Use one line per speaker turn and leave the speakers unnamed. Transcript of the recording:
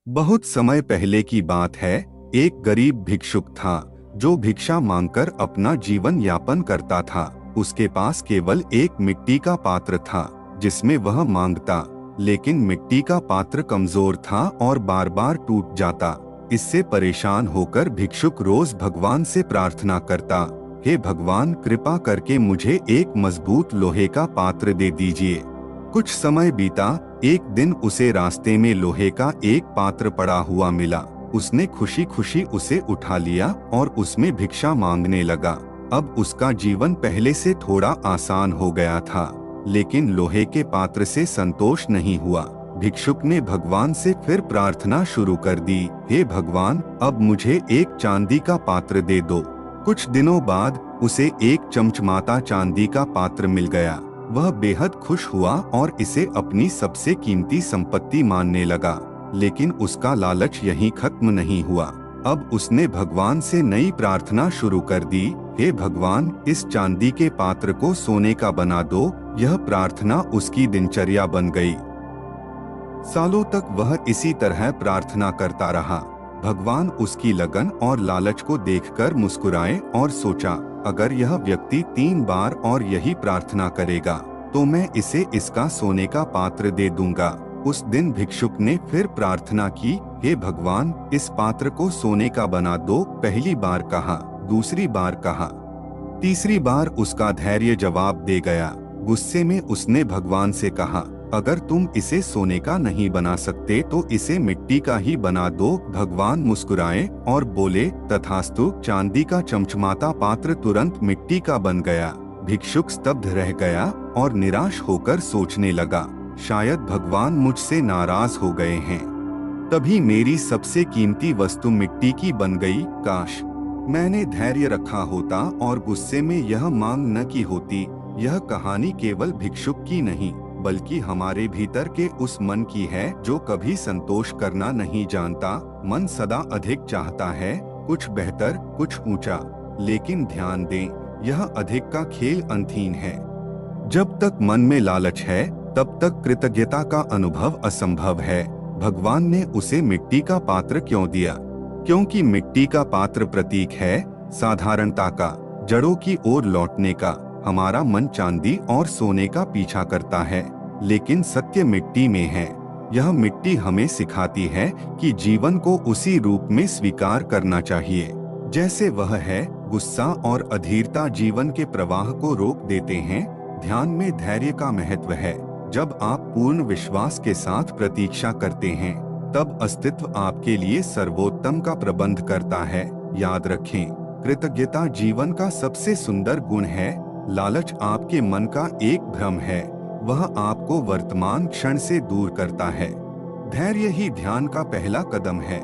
बहुत समय पहले की बात है। एक गरीब भिक्षुक था जो भिक्षा मांगकर अपना जीवन यापन करता था। उसके पास केवल एक मिट्टी का पात्र था जिसमें वह मांगता, लेकिन मिट्टी का पात्र कमजोर था और बार बार टूट जाता। इससे परेशान होकर भिक्षुक रोज भगवान से प्रार्थना करता, हे भगवान, कृपा करके मुझे एक मजबूत लोहे का पात्र दे दीजिए। कुछ समय बीता। एक दिन उसे रास्ते में लोहे का एक पात्र पड़ा हुआ मिला। उसने खुशी खुशी उसे उठा लिया और उसमें भिक्षा मांगने लगा। अब उसका जीवन पहले से थोड़ा आसान हो गया था, लेकिन लोहे के पात्र से संतोष नहीं हुआ। भिक्षुक ने भगवान से फिर प्रार्थना शुरू कर दी, हे भगवान, अब मुझे एक चांदी का पात्र दे दो। कुछ दिनों बाद उसे एक चमचमाता चांदी का पात्र मिल गया। वह बेहद खुश हुआ और इसे अपनी सबसे कीमती संपत्ति मानने लगा। लेकिन उसका लालच यहीं खत्म नहीं हुआ। अब उसने भगवान से नई प्रार्थना शुरू कर दी, हे भगवान, इस चांदी के पात्र को सोने का बना दो। यह प्रार्थना उसकी दिनचर्या बन गई। सालों तक वह इसी तरह प्रार्थना करता रहा। भगवान उसकी लगन और लालच को देखकर मुस्कुराए और सोचा, अगर यह व्यक्ति 3 बार और यही प्रार्थना करेगा तो मैं इसे इसका सोने का पात्र दे दूंगा। उस दिन भिक्षुक ने फिर प्रार्थना की, हे भगवान, इस पात्र को सोने का बना दो। पहली बार कहा, दूसरी बार कहा, तीसरी बार उसका धैर्य जवाब दे गया। गुस्से में उसने भगवान से कहा, अगर तुम इसे सोने का नहीं बना सकते तो इसे मिट्टी का ही बना दो। भगवान मुस्कुराए और बोले, तथास्तु। चांदी का चमचमाता पात्र तुरंत मिट्टी का बन गया। भिक्षुक स्तब्ध रह गया और निराश होकर सोचने लगा, शायद भगवान मुझसे नाराज हो गए हैं, तभी मेरी सबसे कीमती वस्तु मिट्टी की बन गई। काश मैंने धैर्य रखा होता और गुस्से में यह मांग न की होती। यह कहानी केवल भिक्षुक की नहीं, बल्कि हमारे भीतर के उस मन की है जो कभी संतोष करना नहीं जानता। मन सदा अधिक चाहता है, कुछ बेहतर, कुछ ऊंचा। लेकिन ध्यान दें, यह अधिक का खेल अंतहीन है। जब तक मन में लालच है, तब तक कृतज्ञता का अनुभव असंभव है। भगवान ने उसे मिट्टी का पात्र क्यों दिया? क्योंकि मिट्टी का पात्र प्रतीक है साधारणता का, जड़ों की ओर लौटने का। हमारा मन चांदी और सोने का पीछा करता है, लेकिन सत्य मिट्टी में है। यह मिट्टी हमें सिखाती है कि जीवन को उसी रूप में स्वीकार करना चाहिए जैसे वह है। गुस्सा और अधीरता जीवन के प्रवाह को रोक देते हैं। ध्यान में धैर्य का महत्व है। जब आप पूर्ण विश्वास के साथ प्रतीक्षा करते हैं, तब अस्तित्व आपके लिए सर्वोत्तम का प्रबंध करता है। याद रखें, कृतज्ञता जीवन का सबसे सुंदर गुण है। लालच आपके मन का एक भ्रम है, वह आपको वर्तमान क्षण से दूर करता है। धैर्य ही ध्यान का पहला कदम है।